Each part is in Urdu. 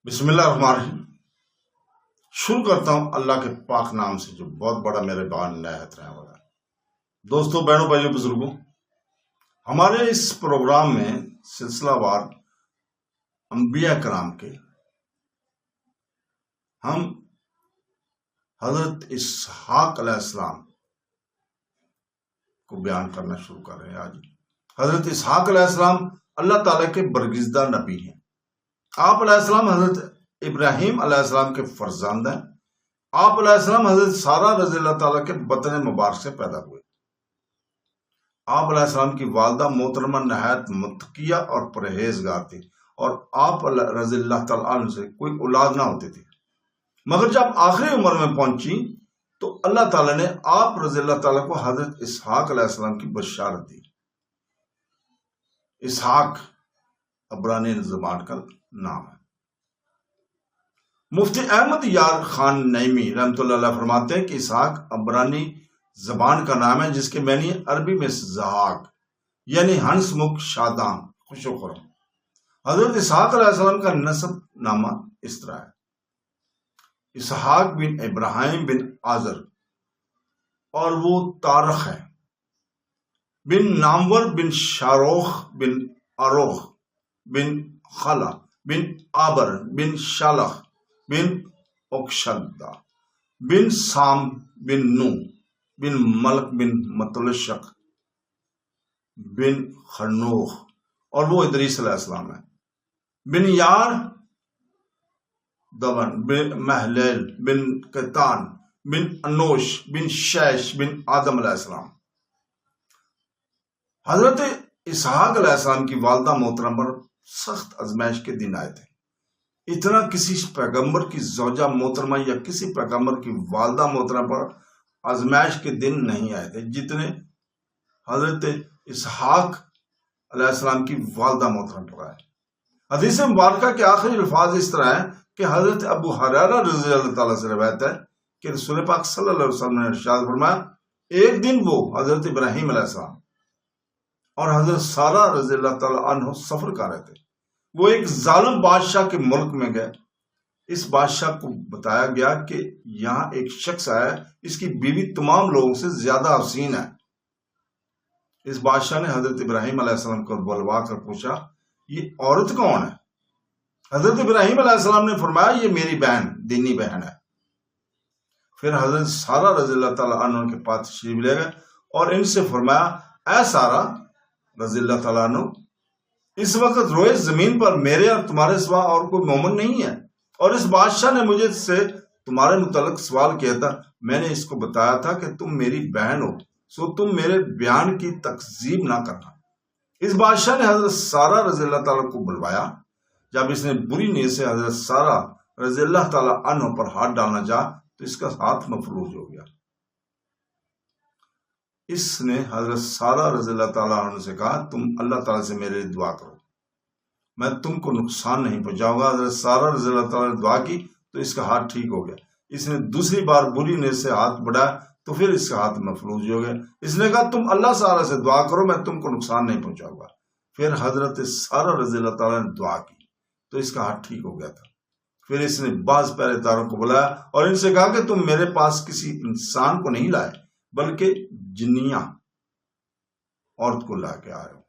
بسم اللہ الرحمن الرحیم۔ شروع کرتا ہوں اللہ کے پاک نام سے جو بہت بڑا میرے بان نہایت رہنے والا ہے۔ دوستوں، بہنوں، بھائیوں، بزرگوں، ہمارے اس پروگرام میں سلسلہ وار انبیاء کرام کے ہم حضرت اسحاق علیہ السلام کو بیان کرنا شروع کر رہے ہیں۔ آج حضرت اسحاق علیہ السلام اللہ تعالیٰ کے برگزیدہ نبی ہیں۔ آپ علیہ السلام حضرت ابراہیم علیہ السلام کے فرزند ہیں۔ آپ علیہ السلام حضرت سارہ رضی اللہ تعالیٰ کے بطن مبارک سے پیدا ہوئے۔ آپ علیہ السلام کی والدہ محترمہ نہایت متقیہ اور پرہیزگار تھی، اور آپ رضی اللہ تعالیٰ عنہ سے کوئی اولاد نہ ہوتی تھی، مگر جب آخری عمر میں پہنچی تو اللہ تعالیٰ نے آپ رضی اللہ تعالیٰ کو حضرت اسحاق علیہ السلام کی بشارت دی۔ اسحاق عبرانی زبان کا نام ہے۔ مفتی احمد یار خان نعیمی رحمۃ اللہ علیہ فرماتے ہیں کہ اسحاق عبرانی زبان کا نام ہے جس کے معنی عربی میں زحاق یعنی ہنس مکھ شاداں خوش و خرم۔ حضرت اسحاق علیہ السلام کا نسب نامہ اس طرح ہے: اسحاق بن ابراہیم بن آزر، اور وہ تارخ ہے، بن نامور بن شاروخ بن اروخ بن خلا بن آبر بن شالخ بن اکشدہ بن سام بن نو بن ملک بن متلشق بن خرنوخ، اور وہ ادریس علیہ السلام ہے، بن یار دون بن محلیل بن قیطان بن انوش بن شیش بن آدم علیہ السلام۔ حضرت اسحاق علیہ السلام کی والدہ محترم پر سخت آزمائش کے دن آئے تھے۔ اتنا کسی پیغمبر کی زوجہ محترمہ یا کسی پیغمبر کی والدہ محترمہ پر آزمائش کے دن نہیں آئے تھے جتنے حضرت اسحاق علیہ السلام کی والدہ محترمہ پر آئے۔ حدیث مبارکہ کے آخری الفاظ اس طرح ہیں کہ حضرت ابو ہریرہ رضی اللہ تعالیٰ سے روایت ہے کہ رسول پاک صلی اللہ علیہ وسلم نے ارشاد فرمایا، ایک دن وہ حضرت ابراہیم علیہ السلام اور حضرت سارہ رضی اللہ تعالیٰ عنہ سفر کر رہے تھے۔ وہ ایک ظالم بادشاہ کے ملک میں گئے۔ اس بادشاہ کو بتایا گیا کہ یہاں ایک شخص آیا ہے، اس کی بیوی تمام لوگوں سے زیادہ حسین ہے۔ اس بادشاہ نے حضرت ابراہیم علیہ السلام کو بلوا کر پوچھا، یہ عورت کون ہے؟ حضرت ابراہیم علیہ السلام نے فرمایا، یہ میری بہن، دینی بہن ہے۔ پھر حضرت سارہ رضی اللہ تعالیٰ عنہ کے پاس تشریف لے گئے اور ان سے فرمایا، اے سارہ رضی اللہ تعالیٰ عنہ، اس وقت روئے زمین پر میرے اور تمہارے سوا اور کوئی مومن نہیں ہے، اور اس بادشاہ نے مجھے سے تمہارے متعلق سوال کیا تھا۔ میں نے اس کو بتایا تھا کہ تم میری بہن ہو، سو تم میرے بیان کی تکذیب نہ کرنا۔ اس بادشاہ نے حضرت سارہ رضی اللہ تعالیٰ کو بلوایا۔ جب اس نے بری نیت سے حضرت سارہ رضی اللہ تعالیٰ عنہ پر ہاتھ ڈالنا چاہا تو اس کا ہاتھ مفلوج ہو گیا۔ اس نے حضرت سارہ رضی اللہ تعالیٰ عنہ سے کہا، تم اللہ تعالیٰ سے میرے لیے دعا کرو، میں تم کو نقصان نہیں پہنچاؤں گا۔ حضرت سارہ رضی اللہ تعالیٰ نے دعا کی تو اس کا ہاتھ ٹھیک ہو گیا۔ اس نے دوسری بار بری نیت سے ہاتھ بڑھایا تو پھر اس کا ہاتھ مفلوج ہو گیا۔ اس نے کہا، تم اللہ تعالیٰ سے دعا کرو، میں تم کو نقصان نہیں پہنچاؤں گا۔ پھر حضرت سارہ رضی اللہ تعالیٰ نے دعا کی تو اس کا ہاتھ ٹھیک ہو گیا تھا۔ پھر اس نے بعض پہرے داروں کو بلایا اور ان سے کہا کہ تم میرے پاس کسی انسان کو نہیں لائے بلکہ جنیاں عورت کو لا کے آئے ہو۔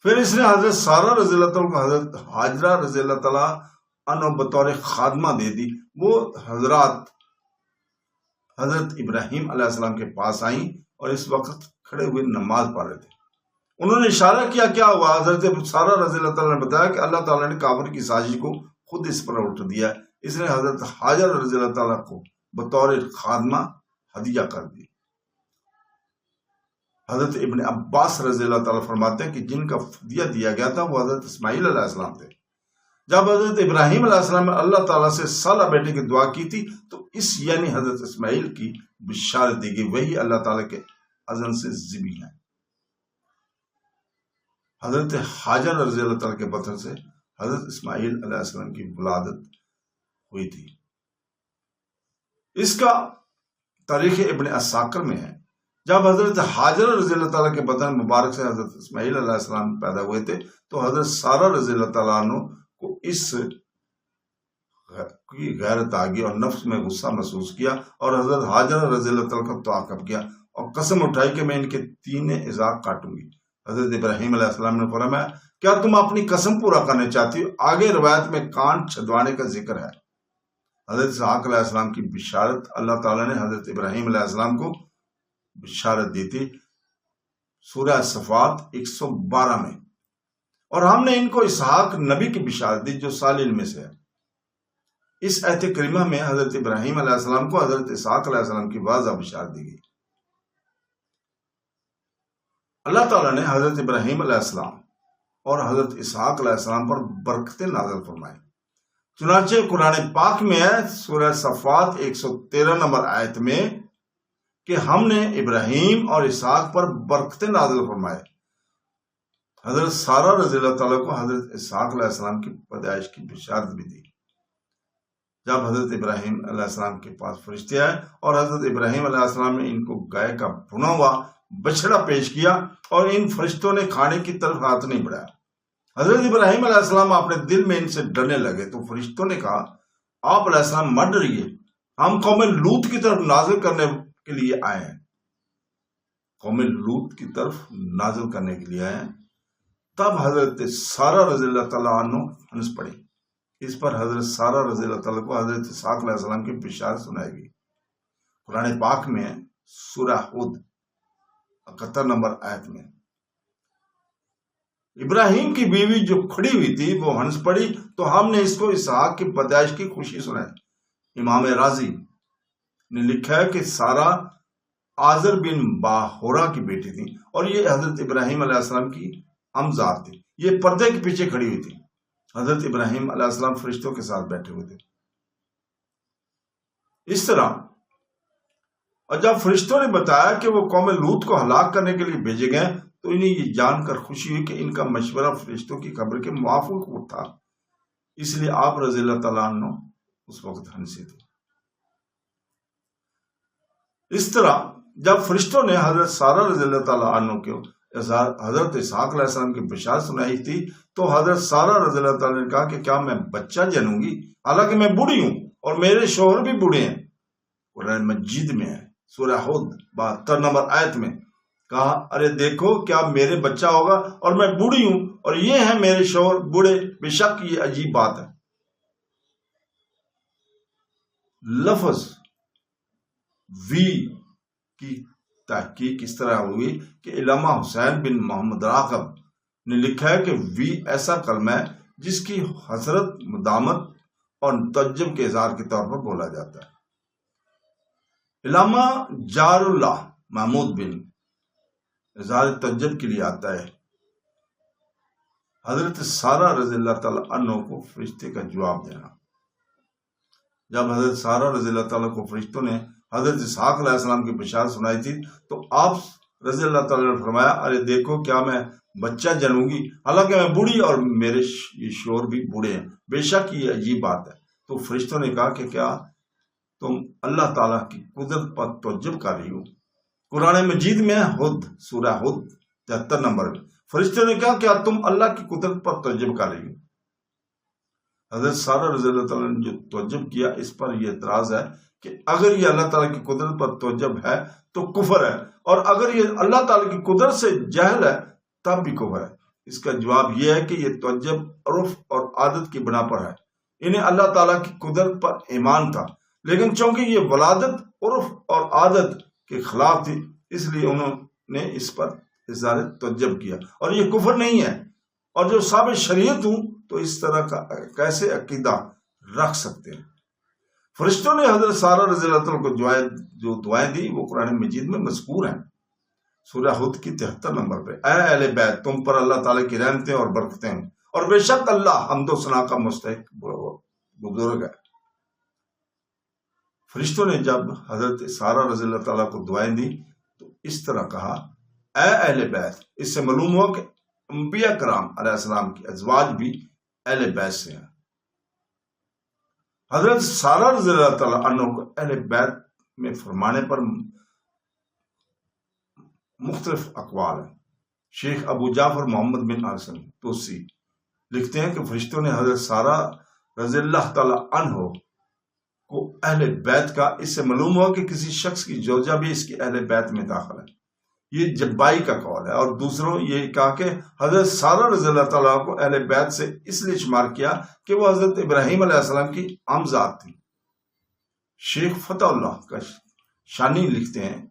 پھر اس نے حضرت سارہ رضی اللہ تعالیٰ کو حضرت ہاجرہ رضی اللہ تعالیٰ عنہ بطور خادمہ دے دی۔ وہ حضرات حضرت ابراہیم علیہ السلام کے پاس آئیں اور اس وقت کھڑے ہوئے نماز پڑھ رہے تھے۔ انہوں نے اشارہ کیا، کیا ہوا؟ حضرت سارہ رضی اللہ تعالیٰ نے بتایا کہ اللہ تعالیٰ نے کافر کی سازش کو خود اس پر الٹ دیا۔ اس نے حضرت ہاجر رضی اللہ تعالیٰ کو بطور خادمہ ہدیہ کر دی۔ حضرت ابن عباس رضی اللہ تعالیٰ فرماتے ہیں کہ جن کا فدیہ دیا گیا تھا وہ حضرت اسماعیل علیہ السلام تھے۔ جب حضرت ابراہیم علیہ السلام نے اللہ تعالیٰ سے سالہ بیٹے کی دعا کی تھی تو اس یعنی حضرت اسماعیل کی بشارت دی گئی، وہی اللہ تعالیٰ کے اذن سے ذبح ہیں۔ حضرت ہاجر رضی اللہ تعالیٰ کے بطن سے حضرت اسماعیل علیہ السلام کی ولادت ہوئی تھی۔ اس کا تاریخ ابن عساکر میں ہے، جب حضرت ہاجر رضی اللہ تعالیٰ کے بدن مبارک سے حضرت اسماعیل علیہ السلام پیدا ہوئے تھے تو حضرت سارہ رضی اللہ تعالیٰ عنہ کو اس کی غیرت آ گئی اور نفس میں غصہ محسوس کیا، اور حضرت ہاجرہ رضی اللہ تعالیٰ کا تعاقب کیا اور قسم اٹھائی کہ میں ان کے تین اعضاء کاٹوں گی۔ حضرت ابراہیم علیہ السلام نے فرمایا کیا تم اپنی قسم پورا کرنا چاہتی ہو؟ آگے روایت میں کان چھدوانے کا ذکر ہے۔ حضرت اسحاق علیہ السلام کی بشارت اللہ تعالیٰ نے حضرت ابراہیم علیہ السلام کو بشارت دی تھی سورہ صفات 112 میں، اور ہم نے ان کو اسحاق نبی کی بشارت دی جو صالحین میں سے ہے۔ اس آیت کریمہ میں حضرت ابراہیم علیہ السلام کو حضرت اسحاق علیہ السلام کی واضح بشارت دی گئی۔ اللہ تعالیٰ نے حضرت ابراہیم علیہ السلام اور حضرت اسحاق علیہ السلام پر برکتیں نازل فرمائی۔ چنانچہ قرآن پاک میں ہے سورہ صفات 113 نمبر آیت میں کہ ہم نے ابراہیم اور اسحاق پر برکتیں نازل فرمائے۔ حضرت سارہ رضی اللہ تعالیٰ کو حضرت اسحاق علیہ السلام کی پیدائش کی بشارت بھی دی۔ جب حضرت ابراہیم علیہ السلام کے پاس فرشتے آئے اور حضرت ابراہیم علیہ السلام نے ان کو گائے کا بھنا ہوا بچڑا پیش کیا اور ان فرشتوں نے کھانے کی طرف ہاتھ نہیں بڑھایا، حضرت ابراہیم علیہ السلام اپنے دل میں ان سے ڈرنے لگے تو فرشتوں نے کہا آپ علیہ السلام مت ڈریے، ہم قوم لوط کی طرف نازل کرنے کے لیے آئے ہیں، قوم لوط کی طرف نازل کرنے کے لیے آئے ہیں۔ تب حضرت سارہ رضی اللہ تعالیٰ عنہ ہنس پڑی۔ اس پر حضرت سارہ رضی اللہ تعالیٰ کو حضرت اسحاق علیہ السلام کی بشارت سنائی گئی۔ قرآن پاک میں سورہ ہود 71 نمبر آیت میں ابراہیم کی بیوی جو کھڑی ہوئی تھی وہ ہنس پڑی تو ہم نے اس کو اسحاق کی پیدائش کی خوشی سنائی۔ امام رازی نے لکھا ہے کہ سارہ آزر بن باہورا کی بیٹی تھی اور یہ حضرت ابراہیم علیہ السلام کی امزاد تھی، یہ پردے کے پیچھے کھڑی ہوئی تھی۔ حضرت ابراہیم علیہ السلام فرشتوں کے ساتھ بیٹھے ہوئے تھے۔ اس طرح اور جب فرشتوں نے بتایا کہ وہ قوم لوط کو ہلاک کرنے کے لیے بھیجے گئے تو انہیں یہ جان کر خوشی ہوئی کہ ان کا مشورہ فرشتوں کی خبر کے موافق تھا، اس لیے آپ رضی اللہ تعالیٰ عنہ اس وقت ہنسے تھے۔ اس طرح جب فرشتوں نے حضرت سارہ رضی اللہ تعالیٰ عنہ کو حضرت اسحاق علیہ السلام کی بشارت سنائی تھی تو حضرت سارہ رضی اللہ تعالیٰ نے کہا کہ کیا میں بچہ جنوں گی حالانکہ میں بوڑھی ہوں اور میرے شوہر بھی بوڑھے ہیں۔ قرآن مجید میں ہے سورہ ہود 72 نمبر آیت میں کہا ارے دیکھو کیا میرے بچہ ہوگا اور میں بوڑھی ہوں اور یہ ہیں میرے شوہر بوڑھے، بے شک یہ عجیب بات ہے۔ لفظ وی کی تحقیق اس طرح ہوئی کہ علامہ حسین بن محمد راغب نے لکھا ہے کہ وی ایسا کلمہ ہے جس کی حسرت، مدامت اور تعجب کے اظہار کے طور پر بولا جاتا ہے۔ علامہ جار اللہ محمود بن اظہار تعجب کے لیے آتا ہے حضرت سارہ رضی اللہ تعالیٰ عنہ کو فرشتے کا جواب دینا۔ جب حضرت سارہ رضی اللہ تعالیٰ کو فرشتوں نے حضرت اسحاق علیہ السلام کی بشارت سنائی تھی تو آپ رضی اللہ تعالیٰ نے فرمایا ارے دیکھو کیا میں بچہ جنوں گی حالانکہ میں بوڑھی اور میرے شوہر بھی بوڑھے ہیں، بے شک یہ عجیب بات ہے۔ تو فرشتوں نے کہا کہ کیا تم اللہ تعالیٰ کی قدرت پر تعجب کر رہی ہو؟ قرآن مجید میں ہود سورہ ہود 73 نمبر میں فرشتوں نے کہا کیا تم اللہ کی قدرت پر تعجب کر رہی ہو؟ حضرت سارہ رضی اللہ تعالیٰ نے جو تعجب کیا اس پر یہ اعتراض ہے کہ اگر یہ اللہ تعالیٰ کی قدرت پر تعجب ہے تو کفر ہے، اور اگر یہ اللہ تعالیٰ کی قدرت سے جہل ہے تب بھی کفر ہے۔ اس کا جواب یہ ہے کہ یہ تعجب عرف اور عادت کی بنا پر ہے۔ انہیں اللہ تعالیٰ کی قدرت پر ایمان تھا لیکن چونکہ یہ ولادت عرف اور عادت کے خلاف تھی اس لیے انہوں نے اس پر اظہار تعجب کیا، اور یہ کفر نہیں ہے، اور جو ثابت شریعت ہوں تو اس طرح کا کیسے عقیدہ رکھ سکتے ہیں۔ فرشتوں نے حضرت سارہ رضی اللہ تعالیٰ کو جو دعائیں دی وہ قرآن مجید میں مذکور ہیں۔ سورہ ہود کی 73 نمبر پہ اے اہل بیت تم پر اللہ تعالیٰ کی رحمتیں اور برکتیں ہوں، اور بے شک اللہ حمد و ثنا کا مستحق بزرگ ہے۔ فرشتوں نے جب حضرت سارہ رضی اللہ تعالیٰ کو دعائیں دی تو اس طرح کہا اے اہل بیت، اس سے معلوم ہوا کہ انبیاء کرام علیہ السلام کی ازواج بھی اہل بیت سے ہیں۔ حضرت سارہ رضی اللہ تعالیٰ عنہ کو اہل بیت میں فرمانے پر مختلف اقوال ہیں۔ شیخ ابو جعفر محمد بن حسن توسی لکھتے ہیں کہ فرشتوں نے حضرت سارہ رضی اللہ تعالی عنہ کو اہل بیت کا، اس سے معلوم ہوا کہ کسی شخص کی زوجہ بھی اس کی اہل بیت میں داخل ہے، یہ جبائی کا قول ہے۔ اور دوسروں یہ کہا کہ حضرت سارہ رضی اللہ تعالیٰ کو اہل بیت سے اس لیے شمار کیا کہ وہ حضرت ابراہیم علیہ السلام کی عمزاد تھی۔ شیخ فتح اللہ کا شانی لکھتے ہیں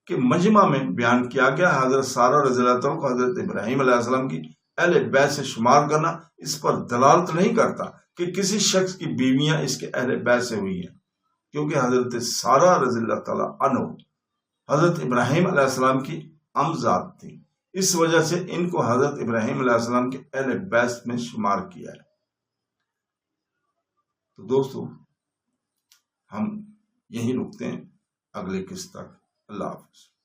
کہ مجمع میں بیان کیا گیا حضرت سارہ رضی اللہ تعالیٰ کو حضرت ابراہیم علیہ السلام کی اہل بیت سے شمار کرنا اس پر دلالت نہیں کرتا کہ کسی شخص کی بیویاں اس کے اہل بیت سے ہوئی ہیں، کیونکہ حضرت سارہ رضی اللہ تعالیٰ عنہ حضرت ابراہیم علیہ السلام کی عمزاد تھی، اس وجہ سے ان کو حضرت ابراہیم علیہ السلام کے اہل بیت میں شمار کیا ہے۔ تو دوستو ہم یہیں رکتے ہیں، اگلے قسط تک اللہ حافظ۔